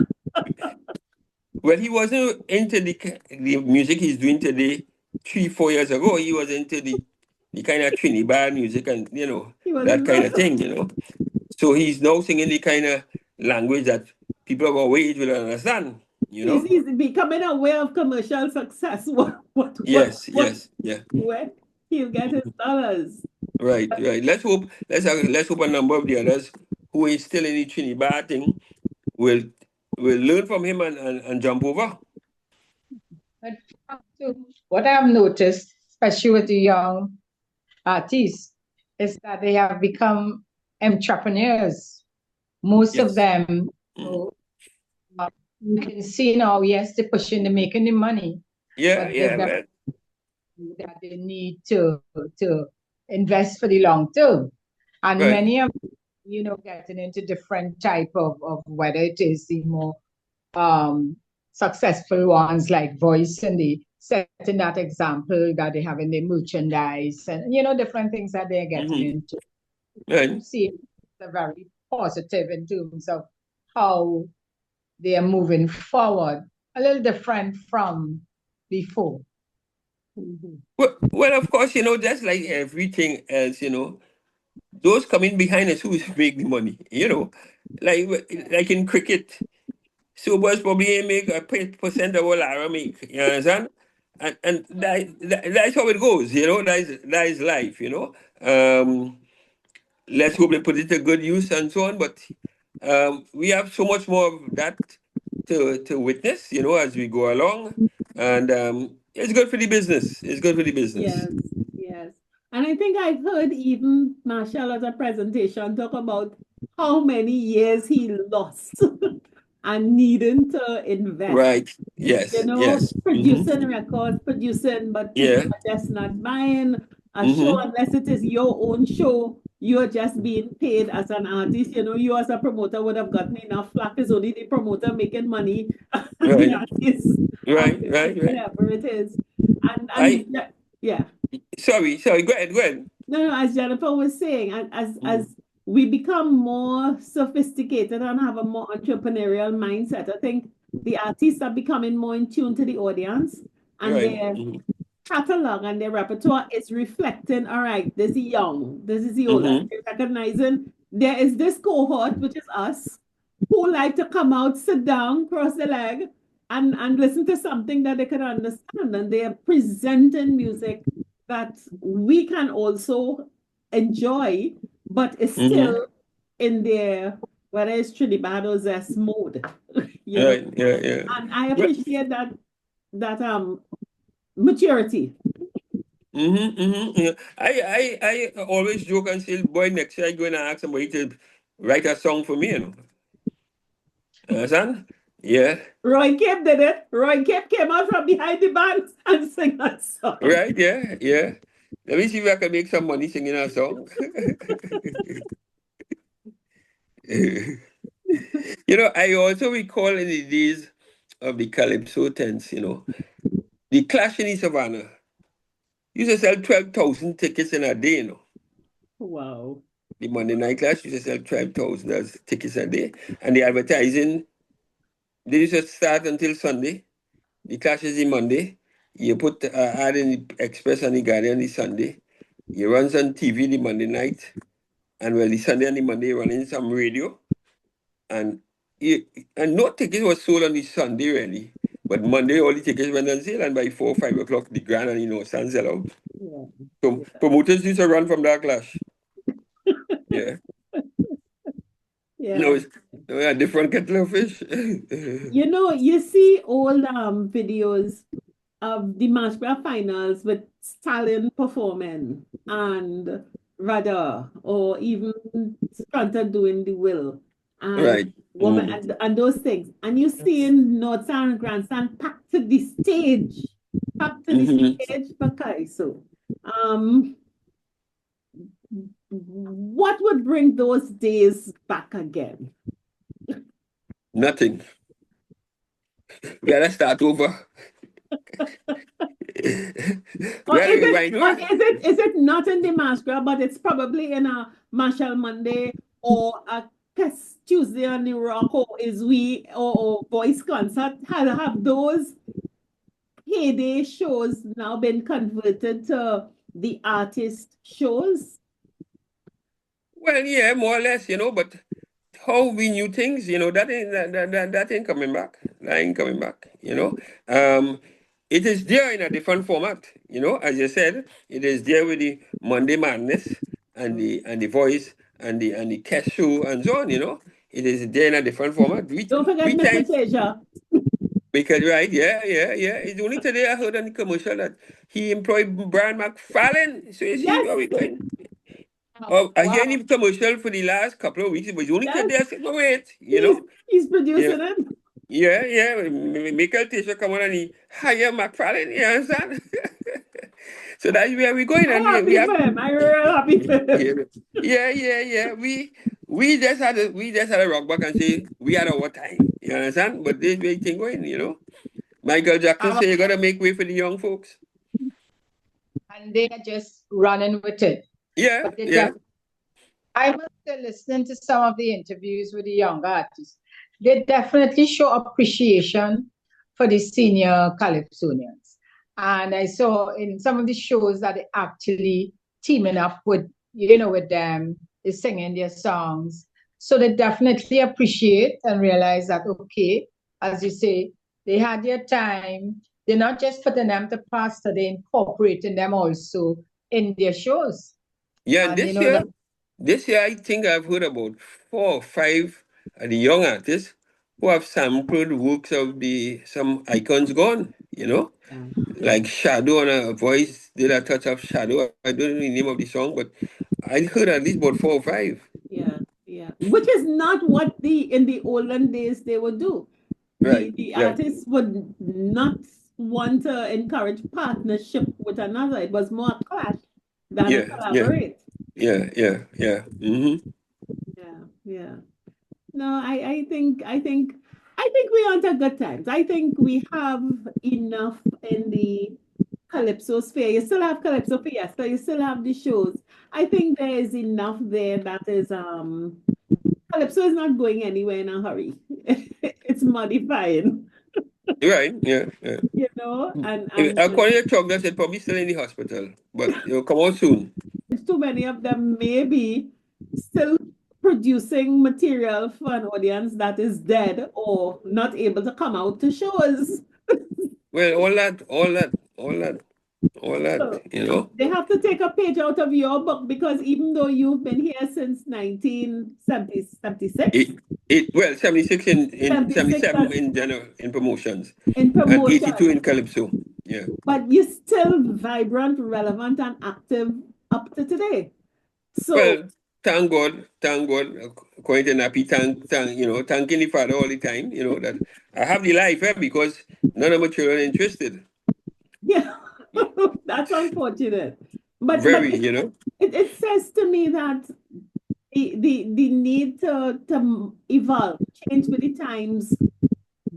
Well, he wasn't into the music he's doing today 3-4 years ago. He was into the kind of Trinidad music and that kind of thing. So he's now singing the kind of language that people of our age will understand. He's becoming aware of commercial success. Yes, yeah. Where he'll get his dollars. Right. Let's hope a number of the others who is still in the Trinidad thing will learn from him and jump over. But what I've noticed, especially with the young artists, is that they have become entrepreneurs. Most of Yes. them, you can see now, yes, they're pushing, they're making the money, Yeah, but yeah, they've got well, that they need to invest for the long term. And right. many of getting into different type of whether it is the more successful ones like Voice and the setting that example that they have in their merchandise and different things that they're getting into. Right. See, it's very positive in terms of how they are moving forward, a little different from before. Well, of course, just like everything else, those coming behind us who make the money, like in cricket, Subas probably make a percent of what Lara make, you understand? And that's how it goes, that is life, let's hope they put it to good use and so on. But we have so much more of that to witness, as we go along. And it's good for the business. It's good for the business. Yes, yes. And I think I heard even Marshall at a presentation talk about how many years he lost and needing to invest. Right. Yes. Yes. Producing records, producing, but people Yeah. are just not buying a show Mm-hmm. unless it is your own show. You're just being paid as an artist. You as a promoter would have gotten enough flack. It's only the promoter making money and the Right. artist Right. whatever it is. I Yeah. sorry. Go ahead. No, as Jennifer was saying, as we become more sophisticated and have a more entrepreneurial mindset, I think the artists are becoming more in tune to the audience and Right. their catalog and their repertoire is reflecting, all right, this is young, this is the old, and they're recognizing there is this cohort, which is us, who like to come out, sit down, cross the leg, and listen to something that they can understand. And they are presenting music that we can also enjoy, but is Mm-hmm. still in their, whether it's Trinidad or Zest mode, Right. Yeah. And I Well, appreciate that maturity. yeah. I always joke and say, boy, next year I'm going to ask somebody to write a song for me, Understand? Yeah. Roy Kemp did it. Roy Kemp came out from behind the band and sang that song. Right. Yeah. Let me see if I can make some money singing a song. I also recall in the days of the Calypso tents, the Clash in the Savannah used to sell 12,000 tickets in a day, Wow. The Monday Night Clash used to sell 12,000 tickets a day. And the advertising, they used to start until Sunday. The Clash is the Monday. You put ad in the Express and the Guardian the Sunday. You runs on TV the Monday night. And the Sunday and the Monday you run in some radio. And no tickets was sold on the Sunday really. But Monday all the tickets went on sale and by 4 or 5 o'clock the grand and stands sell out. Yeah. So promoters used to run from that clash. Yeah. Yeah. No, it's a different kettle of fish. You see old videos of the Masquerade finals with Stalin performing and Radar or even Scranton doing the will and Right. woman and those things. And you seeing North and Grandstand packed to the stage. Packed to the stage for Kaiso. What would bring those days back again? Nothing. We gotta start over. Or is it not in the Masquerade, but it's probably in a Marshall Monday or a Tuesday on the Rock or Is We or Voice Concert? Have those heyday shows now been converted to the artist shows? Well, yeah, more or less, but how we knew things, that ain't coming back. That ain't coming back, it is there in a different format. You know, as you said, it is there with the Monday Madness and the voice and the cash show and so on. You know, it is there in a different format. Don't forget We Mr. time Teja. because right, yeah. It's only today I heard on the commercial that he employed Brian McFarlane. So you see Yes, where we going. Oh, I hear Wow. him commercial for the last couple of weeks, but it's only yes. today I said, "Oh, wait, you know." He's Yeah. producing it. Yeah. Michael Tisha come on and he hire McFarlane, you understand? So that's where we're going, I'm and we happy have for him. I'm real happy for him. yeah. We just had a rock back and say we had our time. You understand? But this way thing going, you know. Michael Jackson say you gotta make way for the young folks. And they are just running with it. Yeah, But yeah. I must say, listening to some of the interviews with the younger artists, they definitely show appreciation for the senior Calypsonians. And I saw in some of the shows that they actually teaming up with, with them, they're singing their songs. So they definitely appreciate and realize that, okay, as you say, they had their time. They're not just putting them to pastor, they're incorporating them also in their shows. Yeah, and And you know that this year I think I've heard about 4 or 5 of the young artists who have sampled works of the some icons gone, you know? Like Shadow on a voice did a touch of Shadow. I don't know the name of the song, but I heard at least about 4 or 5. Yeah. Which is not what in the olden days they would do. The Right. artists would not want to encourage partnership with another. It was more a clash than a Yeah. collaborate. Yeah. Mm-hmm. Yeah. No, I think we're on to good times. I think we have enough in the Calypso sphere. You still have Calypso Fiesta, you still have the shows. I think there is enough there that is Calypso is not going anywhere in a hurry. It's modifying, Right. Yeah. and According to Chogdas, they're probably still in the hospital, but they'll come out soon. too many of them may be still producing material for an audience that is dead or not able to come out to shows. Well, all that, So you know. they have to take a page out of your book because even though you've been here since 1976, Well, 76 in 76 77 in general in promotions in and 82 promotion, in Calypso. Yeah. but you're still vibrant, relevant, and active up to today. So Well, thank God, according to Nappy, thanking the Father all the time, that I have the life because none of my children are interested. yeah, that's unfortunate. But Very, it says to me that the need to evolve, change with the times.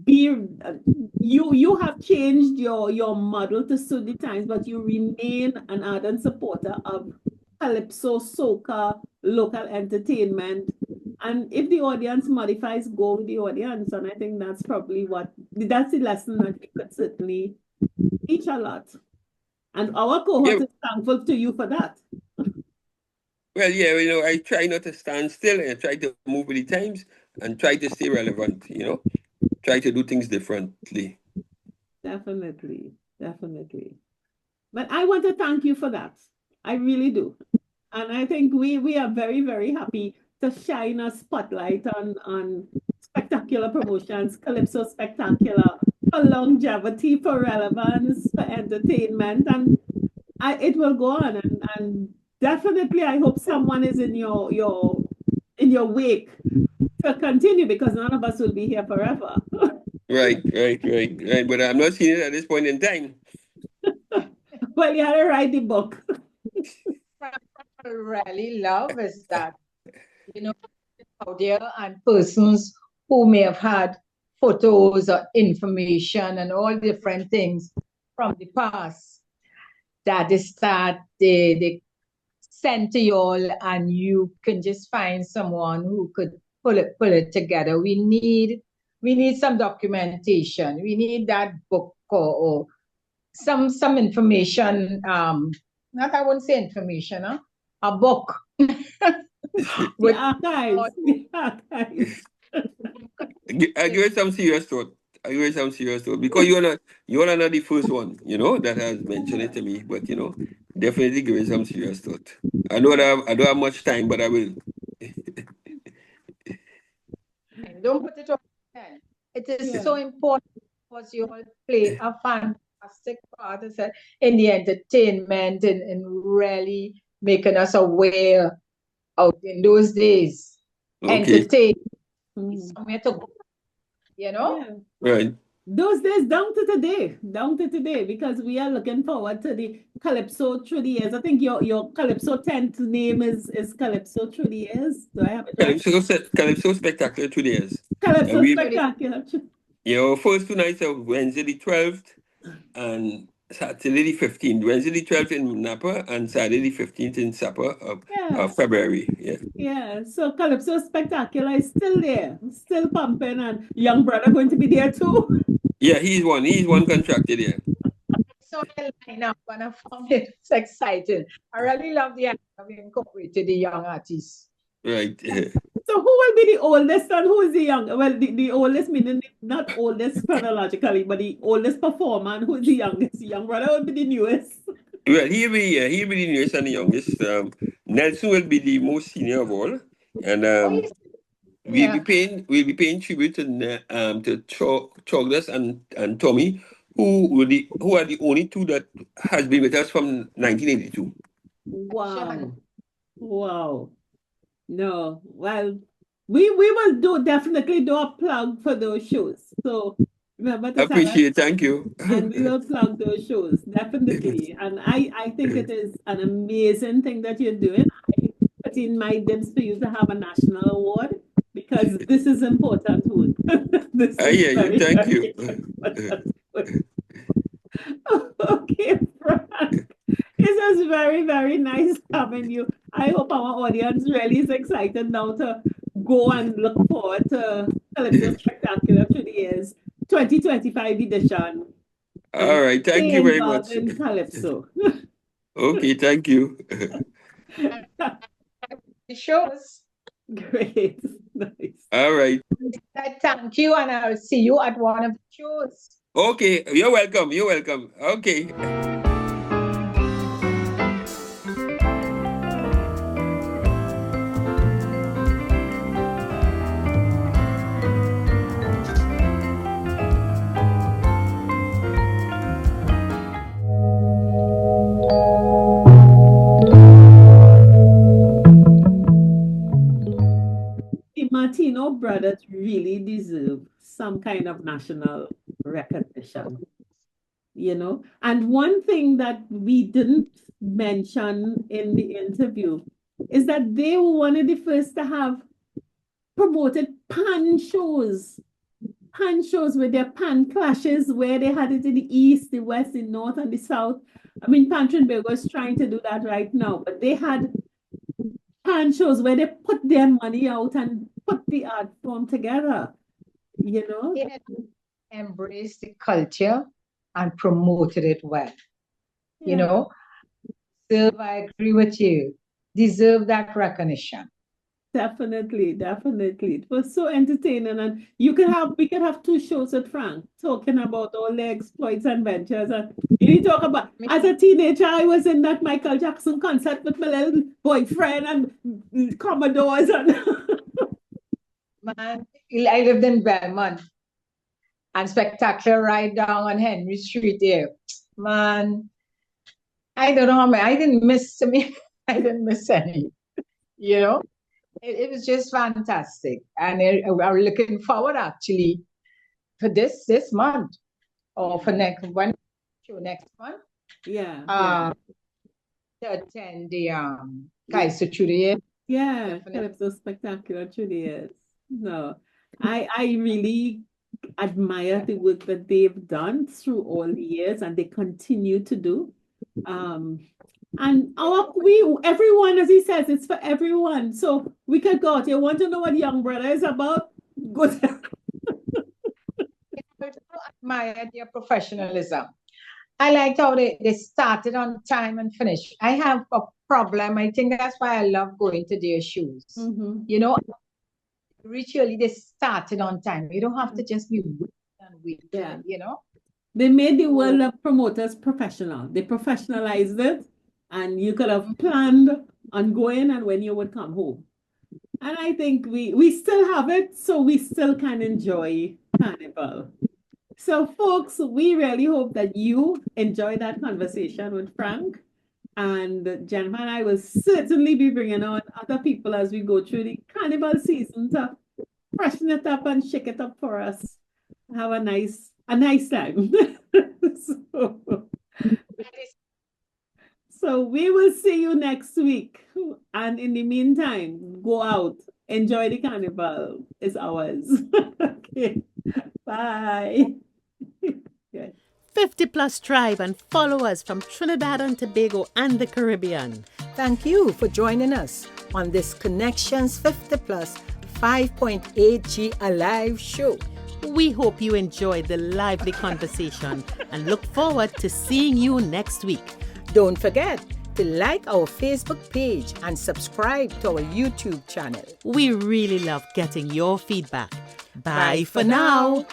You have changed your model to suit the times, but you remain an ardent supporter of Calypso, soca, local entertainment. And if the audience modifies, go with the audience. And I think that's probably that's the lesson that we could certainly teach a lot. And our cohort is thankful to you for that. Well, yeah, I try not to stand still and try to move with the times and try to stay relevant, try to do things differently. Definitely. But I want to thank you for that. I really do. And I think we are very, very happy to shine a spotlight on spectacular promotions, Calypso Spektakula, for longevity, for relevance, for entertainment. And it will go on. And definitely I hope someone is in your wake to continue because none of us will be here forever. Right. But I'm not seeing it at this point in time. Well, you had to write the book. what I really love is that, out there and persons who may have had photos or information and all different things from the past that they send to you all and you can just find someone who could pull it together. We need some documentation. We need that book or some information. Not I won't say information, a book. The archives. I give it some serious thought. you wear some serious stuff because you're not the first one, that has mentioned it to me. But definitely give it some serious thought. I don't have much time, but I will. And don't put it on your head. It is Yeah. so important because you all play a fantastic part in the entertainment and really making us aware out in those days. Okay. Entertain, Mm. somewhere to go, Yeah. Right. Those days down to today, because we are looking forward to the Calypso through the years. I think your Calypso 10th name is Calypso through the years. Do I have it right? Calypso Spectacular 2 days. Calypso we, Spectacular. first 2 nights are Wednesday the 12th and Saturday the 15th. Wednesday the 12th in Napa and Saturday the 15th in Sapa Yeah. of February. Yeah. Yeah, so Calypso Spectacular is still there, still pumping, and young brother going to be there too. Yeah, he's one contracted, yeah. So the lineup and I found it exciting. I really love the idea of incorporating the young artists. Right. So who will be the oldest and who is the young? Well, the oldest meaning not oldest chronologically, but the oldest performer and who is the youngest? The young brother will be the newest. Well, he'll be the newest and the youngest. Nelson will be the most senior of all, and we'll be paying tribute to Chogdas and Tommy, who are the only two that has been with us from 1982. Wow. No, well, we will definitely do a plug for those shows. So remember to tell us, Appreciate, thank you. and we will plug those shows definitely. And I think it is an amazing thing that you're doing. I put in my dibs for you to have a national award because this is important. This I is hear you. very, Thank very you. Okay, Frank. This is very, very nice having you. I hope our audience really is excited now to go and look forward to Calypso Spectacular through the years 2025 edition. All right. Thank you very much. In Calypso. Okay, thank you. The shows. Great. Nice. All right. Thank you, and I'll see you at one of the shows. Okay, you're welcome. You're welcome. Okay. The Martineau brothers really deserve some kind of national recognition. And one thing that we didn't mention in the interview is that they were one of the first to have promoted pan shows with their pan clashes, where they had it in the east, the west, the north, and the south. I mean, Pantrenberg was trying to do that right now, but they had pan shows where they put their money out and put the art form together. They embraced the culture and promoted it well. So I agree with you. Deserve that recognition. Definitely. It was so entertaining, and we could have 2 shows with Frank talking about all the exploits and ventures. And you talk about, as a teenager, I was in that Michael Jackson concert with my little boyfriend and Commodores and Man, I lived in Belmont and Spektakula right down on Henry Street there. Man, I don't know how many. I didn't miss any. It was just fantastic, and I'm looking forward actually for this month or for next month. Yeah. To attend the Kaiso through the year. Yeah, Calypso Spectacular through the years. No, I really admire the work that they've done through all the years, and they continue to do. And everyone, as he says, it's for everyone. So we could go out. You want to know what Young Brother is about? Go there. I admire their professionalism. I liked how they started on time and finished. I have a problem. I think that's why I love going to their shows. Mm-hmm. Ritually, they started on time. You don't have to just be and wait, Yeah. you know. They made the world of promoters professional. They professionalized it, and you could have planned on going and when you would come home. And I think we still have it, so we still can enjoy Carnival. So, folks, we really hope that you enjoy that conversation with Frank. And Jennifer and I will certainly be bringing on other people as we go through the Carnival season to freshen it up and shake it up for us. Have a nice time. So we will see you next week. And in the meantime, go out, enjoy the Carnival. It's ours. Okay. Bye. 50 Plus Tribe and follow us from Trinidad and Tobago and the Caribbean. Thank you for joining us on this Connections 50 Plus 5.8G Alive show. We hope you enjoyed the lively conversation and look forward to seeing you next week. Don't forget to like our Facebook page and subscribe to our YouTube channel. We really love getting your feedback. Bye for now.